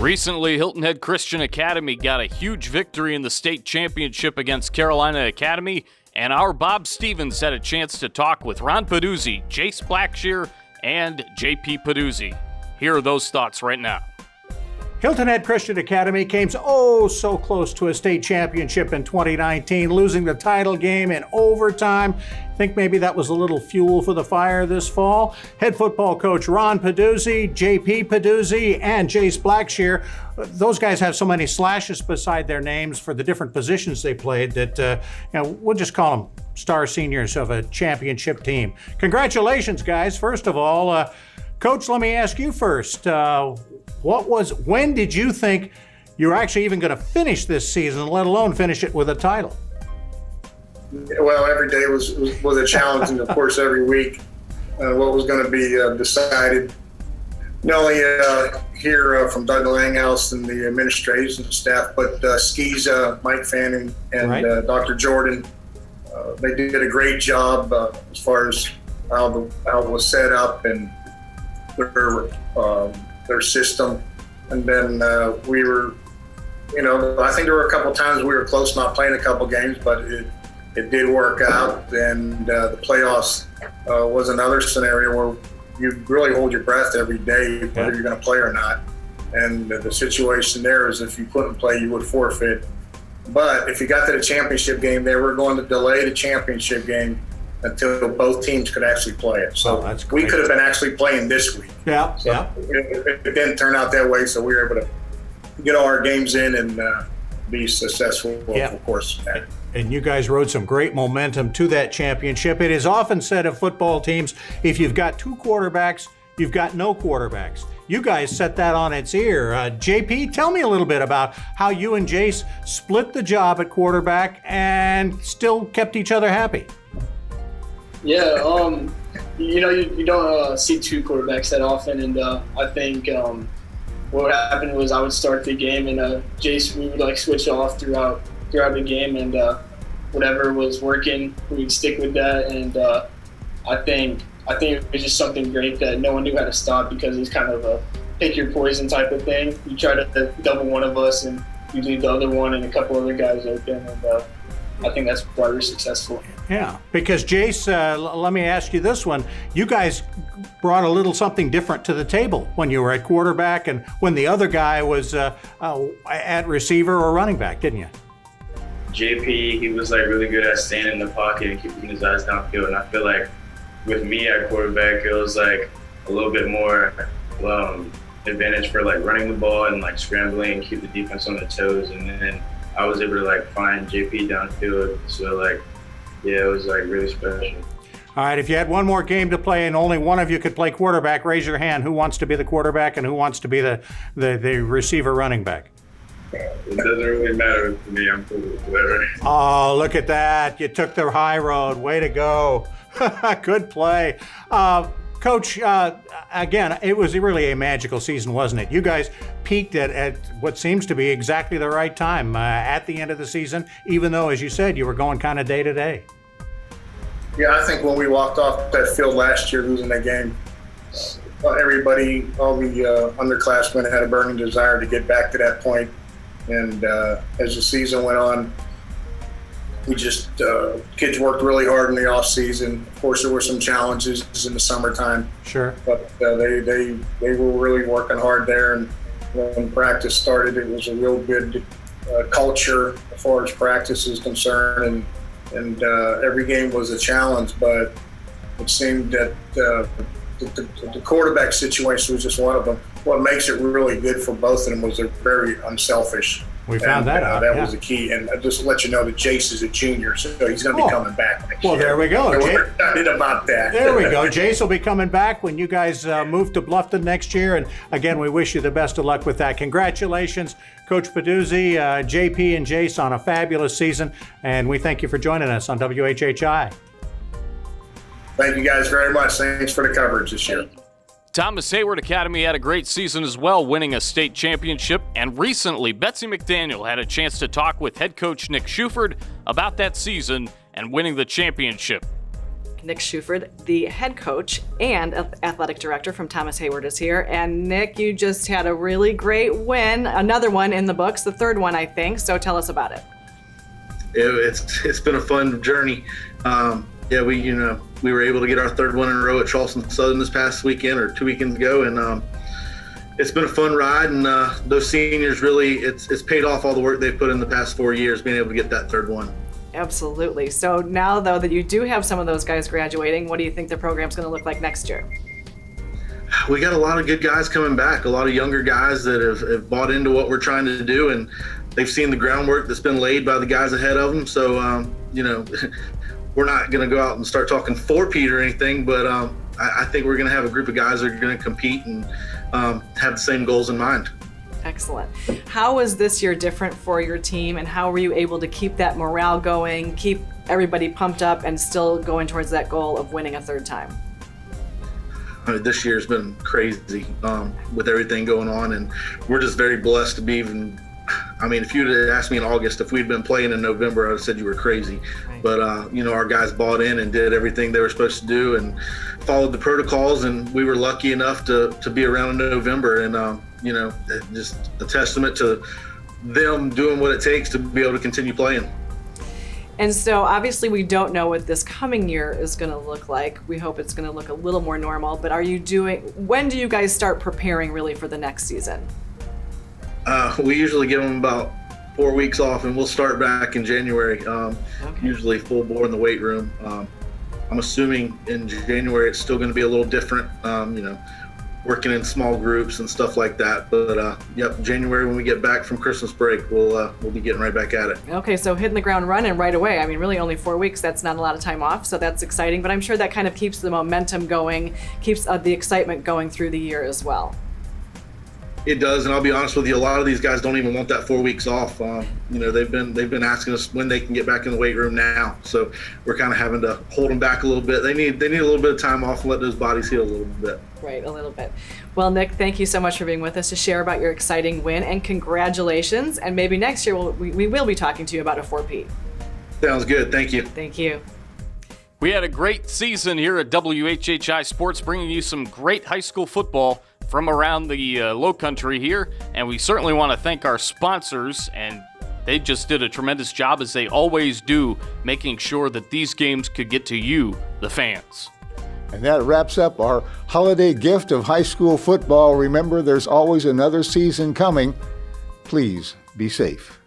Recently, Hilton Head Christian Academy got a huge victory in the state championship against Carolina Academy, and our Bob Stevens had a chance to talk with Ron Peduzzi, Jace Blackshear, and JP Peduzzi. Here are those thoughts right now. Hilton Head Christian Academy came so close to a state championship in 2019, losing the title game in overtime. Think maybe that was a little fuel for the fire this fall. Head football coach Ron Peduzzi, JP Peduzzi, and Jace Blackshear. Those guys have so many slashes beside their names for the different positions they played that we'll just call them star seniors of a championship team. Congratulations, guys. First of all, Coach, let me ask you first. When did you think you were actually even going to finish this season, let alone finish it with a title? Well, every day was a challenge, and of course, every week, what was going to be decided. Not only here from Doug Langhouse and the administration staff, but Skis, Mike Fanning, and right. Dr. Jordan. They did a great job as far as how it was set up and their system. And then we were, I think there were a couple times we were close not playing a couple games, but it did work out. And the playoffs was another scenario where you really hold your breath every day, whether you're going to play or not. And the situation there is if you couldn't play, you would forfeit. But if you got to the championship game, they were going to delay the championship game until both teams could actually play it. So we could have been actually playing this week. It didn't turn out that way, so we were able to get all our games in and be successful, of course. And you guys rode some great momentum to that championship. It is often said of football teams, if you've got two quarterbacks, you've got no quarterbacks. You guys set that on its ear. JP, tell me a little bit about how you and Jace split the job at quarterback and still kept each other happy. Yeah, you don't see two quarterbacks that often, and I think what happened was I would start the game, and Jace, we would switch off throughout the game, and whatever was working, we would stick with that. And I think it was just something great that no one knew how to stop, because it was kind of a pick your poison type of thing. You try to double one of us, and you leave the other one and a couple other guys open, and I think that's why we're successful. Yeah, because Jace, let me ask you this one. You guys brought a little something different to the table when you were at quarterback and when the other guy was at receiver or running back, didn't you? JP, he was really good at staying in the pocket and keeping his eyes downfield. And I feel like with me at quarterback, it was a little bit more advantage for running the ball and scrambling and keep the defense on their toes. And then I was able to find JP downfield. So it was really special. All right, if you had one more game to play and only one of you could play quarterback, raise your hand. Who wants to be the quarterback and who wants to be the receiver running back? It doesn't really matter to me. I'm cool with whatever. Oh, look at that. You took the high road. Way to go. Good play. Coach, again, it was really a magical season, wasn't it? You guys peaked at what seems to be exactly the right time at the end of the season, even though, as you said, you were going kind of day to day. Yeah, I think when we walked off that field last year losing that game, everybody, all the underclassmen had a burning desire to get back to that point. And as the season went on, we just, kids worked really hard in the off season. Of course, there were some challenges in the summertime. Sure. But they were really working hard there. And when practice started, it was a real good culture as far as practice is concerned. And every game was a challenge, but it seemed that the quarterback situation was just one of them. What makes it really good for both of them was they're very unselfish. We found that out. That was the key. And just to let you know that Jace is a junior, so he's going to be coming back next year. There we go. We're excited about that. There we go. Jace will be coming back when you guys move to Bluffton next year. And again, we wish you the best of luck with that. Congratulations, Coach Peduzzi, JP, and Jace on a fabulous season. And we thank you for joining us on WHHI. Thank you guys very much. Thanks for the coverage this year. Thomas Heyward Academy had a great season as well, winning a state championship, and recently Betsy McDaniel had a chance to talk with head coach Nic Shuford about that season and winning the championship. Nic Shuford, the head coach and athletic director from Thomas Heyward, is here. And Nic, you just had a really great win, another one in the books, the third one, I think. So tell us about it. It's been a fun journey. We were able to get our third one in a row at Charleston Southern this past weekend or 2 weekends ago, and it's been a fun ride. And those seniors really, it's paid off all the work they've put in the past 4 years, being able to get that third one. Absolutely. So now, though, that you do have some of those guys graduating, what do you think the program's going to look like next year? We got a lot of good guys coming back, a lot of younger guys that have bought into what we're trying to do, and they've seen the groundwork that's been laid by the guys ahead of them. So, we're not going to go out and start talking four-peat or anything, but I think we're going to have a group of guys that are going to compete and have the same goals in mind. Excellent. How was this year different for your team, and how were you able to keep that morale going, keep everybody pumped up, and still going towards that goal of winning a third time? This year's been crazy with everything going on, and we're just very blessed to be even. If you'd have asked me in August if we'd been playing in November, I would have said you were crazy. Right. But, our guys bought in and did everything they were supposed to do and followed the protocols, and we were lucky enough to be around in November. And, just a testament to them doing what it takes to be able to continue playing. And so obviously we don't know what this coming year is going to look like. We hope it's going to look a little more normal, but when do you guys start preparing really for the next season? We usually give them about 4 weeks off, and we'll start back in January, usually full bore in the weight room. I'm assuming in January it's still going to be a little different, working in small groups and stuff like that. But January, when we get back from Christmas break, we'll be getting right back at it. Okay, so hitting the ground running right away. Really only 4 weeks, that's not a lot of time off, so that's exciting. But I'm sure that kind of keeps the momentum going, keeps the excitement going through the year as well. It does, and I'll be honest with you, a lot of these guys don't even want that 4 weeks off. They've been asking us when they can get back in the weight room now. So we're kind of having to hold them back a little bit. They need a little bit of time off and let those bodies heal a little bit. Right, a little bit. Well, Nic, thank you so much for being with us to share about your exciting win, and congratulations. And maybe next year we will be talking to you about a 4-peat. Sounds good. Thank you. Thank you. We had a great season here at WHHI Sports, bringing you some great high school football from around the Lowcountry here, and we certainly want to thank our sponsors, and they just did a tremendous job, as they always do, making sure that these games could get to you, the fans. And that wraps up our holiday gift of high school football. Remember, there's always another season coming. Please be safe.